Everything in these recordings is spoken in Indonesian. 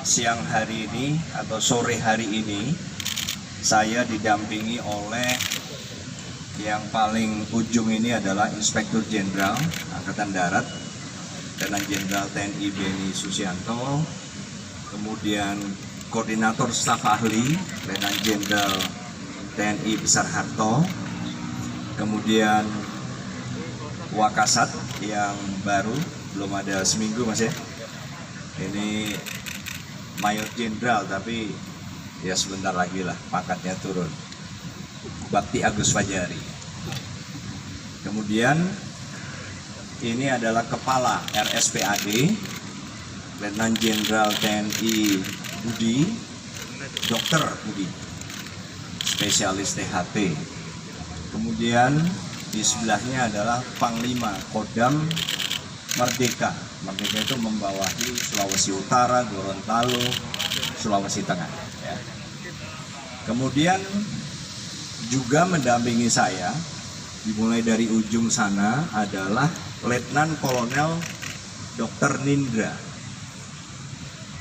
siang hari ini atau sore hari ini saya didampingi oleh yang paling ujung ini adalah Inspektur Jenderal Angkatan Darat, Letnan Jenderal TNI Beni Susianto, kemudian Koordinator Staf Ahli Letnan Jenderal TNI Besar Harto, kemudian Wakasat yang baru, belum ada seminggu Mas ya. Ini Mayor Jenderal tapi ya sebentar lagi lah pangkatnya turun. Bakti Agus Fajari. Kemudian ini adalah Kepala RSPAD Letnan Jenderal TNI Budi, Dr. Budi, spesialis THT. Kemudian di sebelahnya adalah Panglima Kodam Merdeka. Merdeka itu membawahi Sulawesi Utara, Gorontalo, Sulawesi Tengah. Ya. Kemudian juga mendampingi saya, dimulai dari ujung sana adalah Letnan Kolonel Dr. Nindra.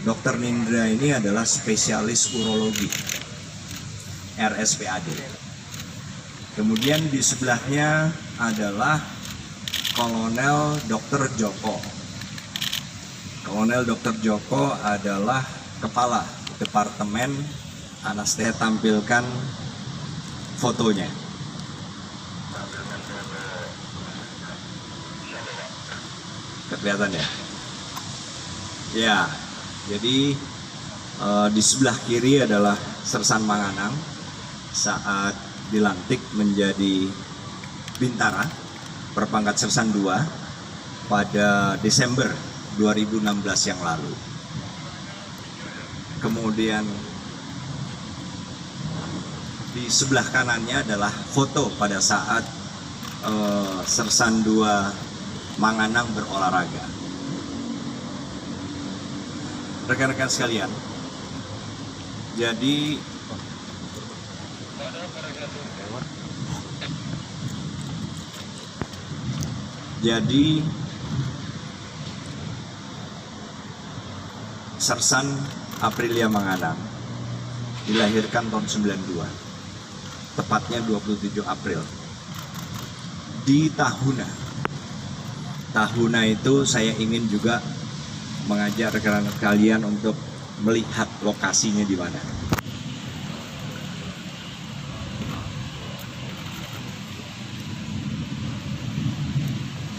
Dr. Nindra ini adalah spesialis urologi RSPAD. Kemudian di sebelahnya adalah Kolonel Dr. Joko. Kolonel Dr. Joko adalah Kepala Departemen, saya tampilkan fotonya. Kelihatan ya? Ya, jadi di sebelah kiri adalah Sersan Manganang saat dilantik menjadi Bintara berpangkat Sersan 2 pada Desember 2016 yang lalu. Kemudian di sebelah kanannya adalah foto pada saat Sersan 2 Manganang berolahraga. Rekan-rekan sekalian, jadi Sersan Aprilia Manganang dilahirkan tahun 92, tepatnya 27 April di Tahuna. Tahuna itu saya ingin juga mengajak rekan-rekan kalian untuk melihat lokasinya di mana.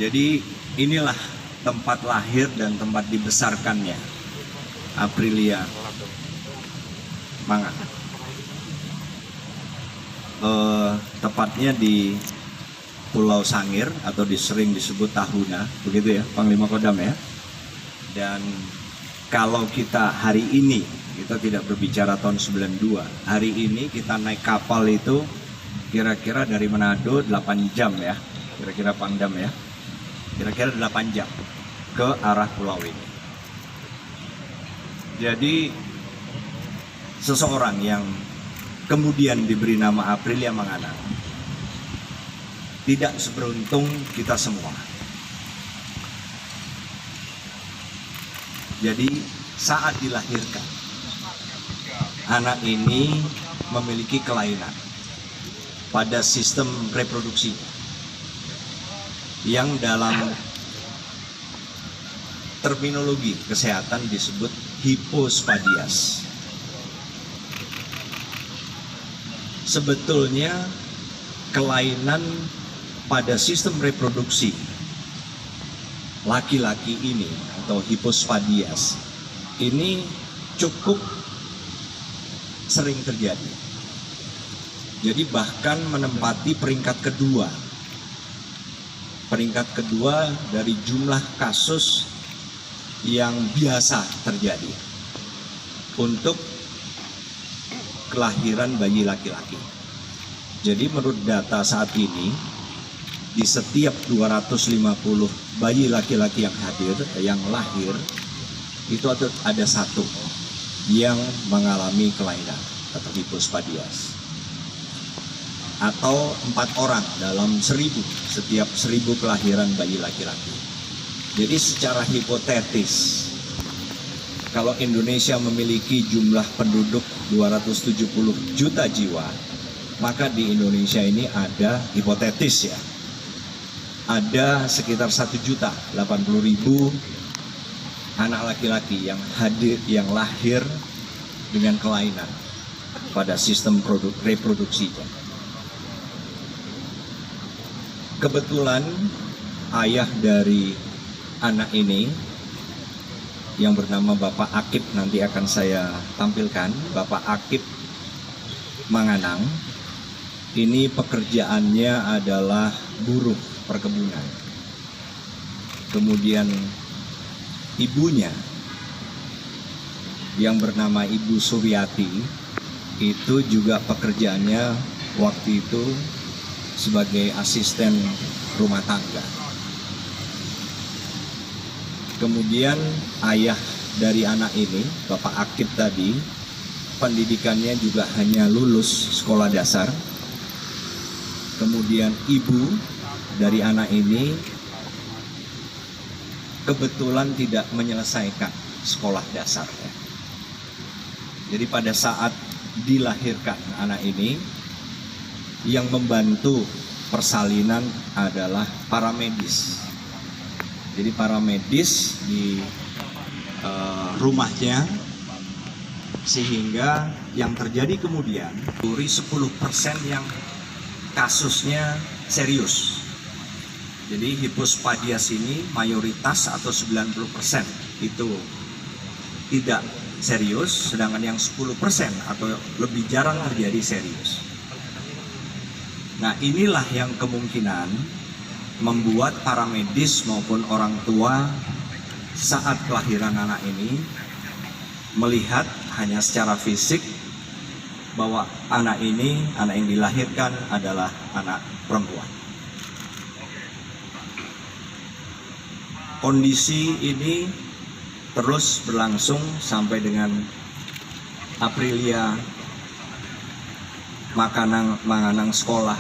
Jadi inilah tempat lahir dan tempat dibesarkannya Aprilia Manganang. Tepatnya di Pulau Sangir atau sering disebut Tahuna, begitu ya Panglima Kodam ya. Dan kalau kita hari ini, kita tidak berbicara tahun 92, hari ini kita naik kapal itu kira-kira dari Manado 8 jam ya, kira-kira Pangdam ya, kira-kira 8 jam ke arah pulau ini. Jadi seseorang yang kemudian diberi nama Aprilia Manganang tidak seberuntung kita semua. Jadi saat dilahirkan, anak ini memiliki kelainan pada sistem reproduksi yang dalam terminologi kesehatan disebut hipospadias. Sebetulnya kelainan pada sistem reproduksi laki-laki ini atau hipospadias ini cukup sering terjadi. Jadi bahkan menempati peringkat kedua dari jumlah kasus yang biasa terjadi untuk kelahiran bayi laki-laki. Jadi menurut data saat ini, di setiap 250 bayi laki-laki yang lahir, itu ada satu yang mengalami kelainan atau hipospadias. Atau 4 orang dalam 1000 setiap 1000 kelahiran bayi laki-laki. Jadi secara hipotetis kalau Indonesia memiliki jumlah penduduk 270 juta jiwa, maka di Indonesia ini ada, hipotetis ya, ada sekitar 1.080.000 anak laki-laki yang lahir dengan kelainan pada sistem reproduksinya. Kebetulan ayah dari anak ini yang bernama Bapak Akip, nanti akan saya tampilkan, Bapak Akip Manganang, ini pekerjaannya adalah buruh perkebunan. Kemudian ibunya yang bernama Ibu Suryati itu juga pekerjaannya waktu itu sebagai asisten rumah tangga. Kemudian ayah dari anak ini, Bapak Akip tadi, pendidikannya juga hanya lulus sekolah dasar. Kemudian ibu dari anak ini kebetulan tidak menyelesaikan sekolah dasarnya. Jadi pada saat dilahirkan anak ini, yang membantu persalinan adalah para medis. Jadi para medis di rumahnya, sehingga yang terjadi kemudian dari 10% yang kasusnya serius. Jadi hipospadias ini mayoritas atau 90% itu tidak serius, sedangkan yang 10% atau lebih jarang terjadi serius. Nah, inilah yang kemungkinan membuat para medis maupun orang tua saat kelahiran anak ini melihat hanya secara fisik bahwa anak yang dilahirkan adalah anak perempuan. Kondisi ini terus berlangsung sampai dengan Aprilia Manganang sekolah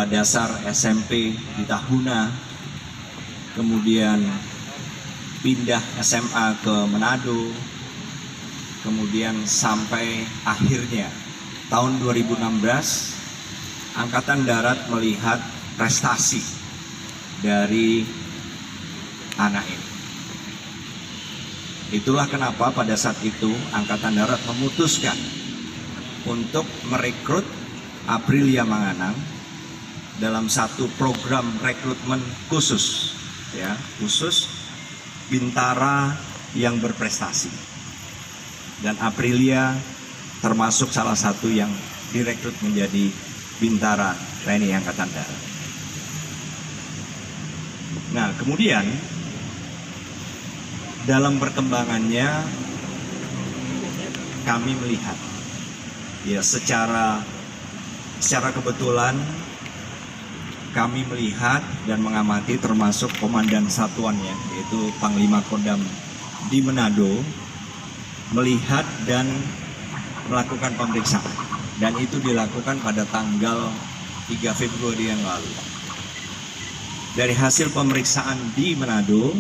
dasar SMP di Tahuna, kemudian pindah SMA ke Manado, kemudian sampai akhirnya tahun 2016 Angkatan Darat melihat prestasi dari anak ini. Itulah kenapa pada saat itu Angkatan Darat memutuskan untuk merekrut Aprilia Manganang dalam satu program rekrutmen khusus, ya, khusus bintara yang berprestasi. Dan Aprilia termasuk salah satu yang direkrut menjadi bintara TNI Angkatan Darat. Nah, kemudian dalam perkembangannya kami melihat, ya, secara kebetulan kami melihat dan mengamati, termasuk komandan satuannya yaitu Panglima Kodam di Manado, melihat dan melakukan pemeriksaan, dan itu dilakukan pada tanggal 3 Februari yang lalu. Dari hasil pemeriksaan di Manado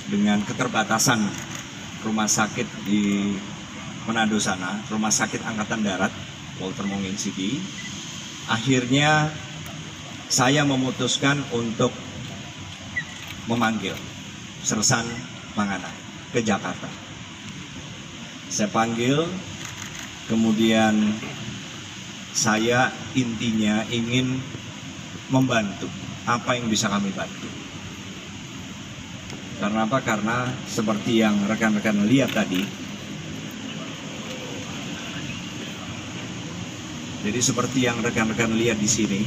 dengan keterbatasan rumah sakit di Manado sana, rumah sakit Angkatan Darat Walter Monginsidi, akhirnya saya memutuskan untuk memanggil Sersan Manganang ke Jakarta. Saya panggil, kemudian saya intinya ingin membantu apa yang bisa kami bantu. Karena apa? Karena seperti yang rekan-rekan lihat tadi, jadi seperti yang rekan-rekan lihat di sini,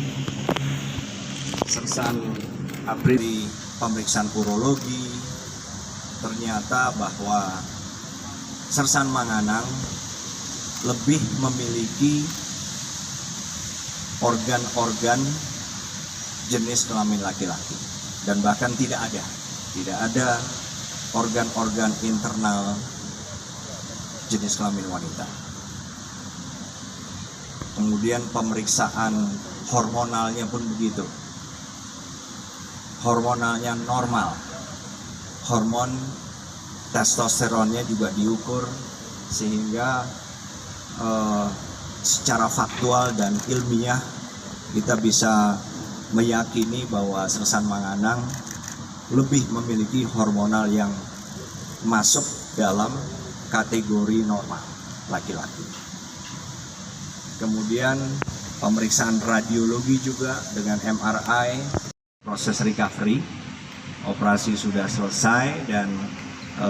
Sersan April di pemeriksaan urologi, ternyata bahwa Sersan Manganang lebih memiliki organ-organ jenis kelamin laki-laki, dan bahkan tidak ada organ-organ internal jenis kelamin wanita. Kemudian pemeriksaan hormonalnya pun begitu. Hormonalnya normal. Hormon testosteronnya juga diukur, sehingga secara faktual dan ilmiah kita bisa meyakini bahwa Sersan Manganang lebih memiliki hormonal yang masuk dalam kategori normal laki-laki. Kemudian pemeriksaan radiologi juga dengan MRI, proses recovery, operasi sudah selesai dan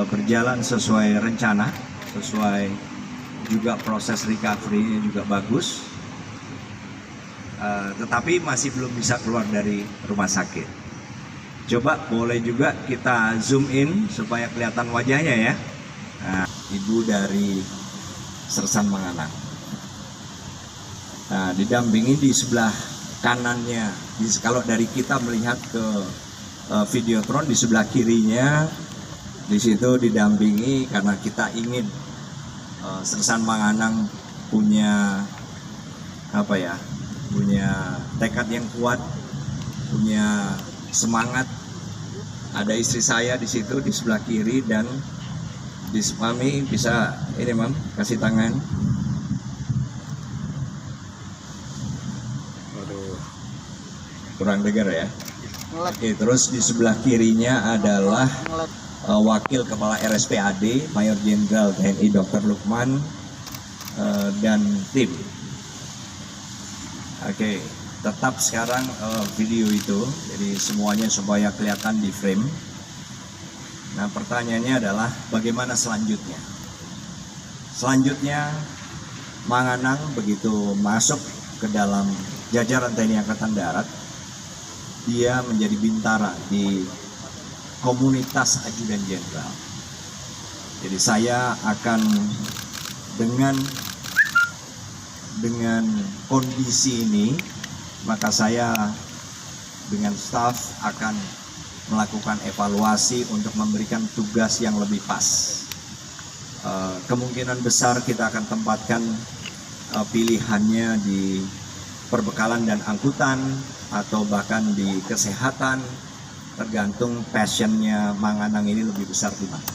berjalan sesuai rencana, sesuai juga proses recovery juga bagus, tetapi masih belum bisa keluar dari rumah sakit. Coba boleh juga kita zoom in supaya kelihatan wajahnya ya. Nah, ibu dari Sersan Manganang. Nah, didampingi di sebelah kanannya, kalau dari kita melihat ke Videotron, di sebelah kirinya, di situ didampingi karena kita ingin Sersan Manganang punya punya tekad yang kuat, punya semangat. Ada istri saya di situ di sebelah kiri, dan di Mami bisa ini Mam kasih tangan. Waduh, kurang dengar ya. Oke, terus di sebelah kirinya adalah Wakil Kepala RSPAD Mayor Jenderal TNI Dr. Lukman dan tim. Oke, tetap sekarang video itu, jadi semuanya supaya kelihatan di frame. Nah, pertanyaannya adalah bagaimana selanjutnya? Selanjutnya Manganang begitu masuk ke dalam jajaran TNI Angkatan Darat, dia menjadi bintara di komunitas ajudan jenderal. Jadi saya akan dengan kondisi ini, maka saya dengan staf akan melakukan evaluasi untuk memberikan tugas yang lebih pas. Kemungkinan besar kita akan tempatkan pilihannya di perbekalan dan angkutan, atau bahkan di kesehatan, tergantung passionnya Manganang ini lebih besar di mana.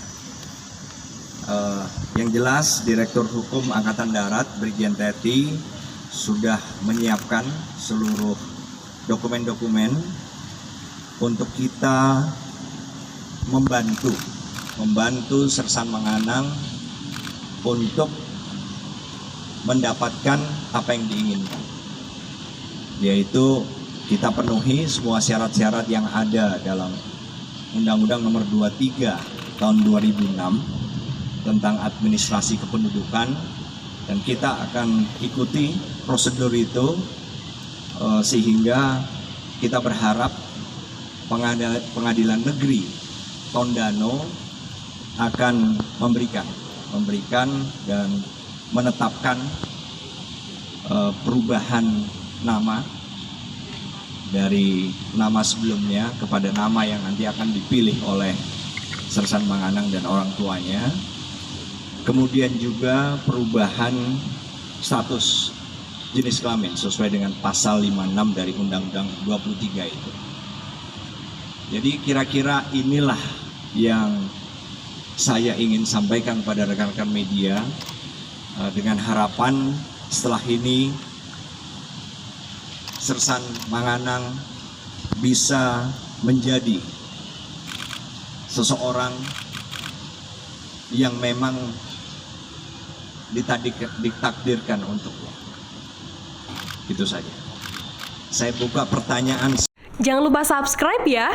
Yang jelas Direktur Hukum Angkatan Darat Brigjen Teti sudah menyiapkan seluruh dokumen-dokumen untuk kita membantu Sersan Manganang untuk mendapatkan apa yang diinginkan, yaitu kita penuhi semua syarat-syarat yang ada dalam Undang-Undang Nomor 23 Tahun 2006 tentang administrasi kependudukan, dan kita akan ikuti prosedur itu sehingga kita berharap Pengadilan Negeri Tondano akan memberikan dan menetapkan perubahan nama dari nama sebelumnya kepada nama yang nanti akan dipilih oleh Sersan Manganang dan orang tuanya. Kemudian juga perubahan status jenis kelamin sesuai dengan pasal 56 dari Undang-Undang 23 itu. Jadi kira-kira inilah yang saya ingin sampaikan kepada rekan-rekan media, dengan harapan setelah ini Sersan Manganang bisa menjadi seseorang yang memang ditakdirkan untuknya. Itu saja. Saya buka pertanyaan. Jangan lupa subscribe ya.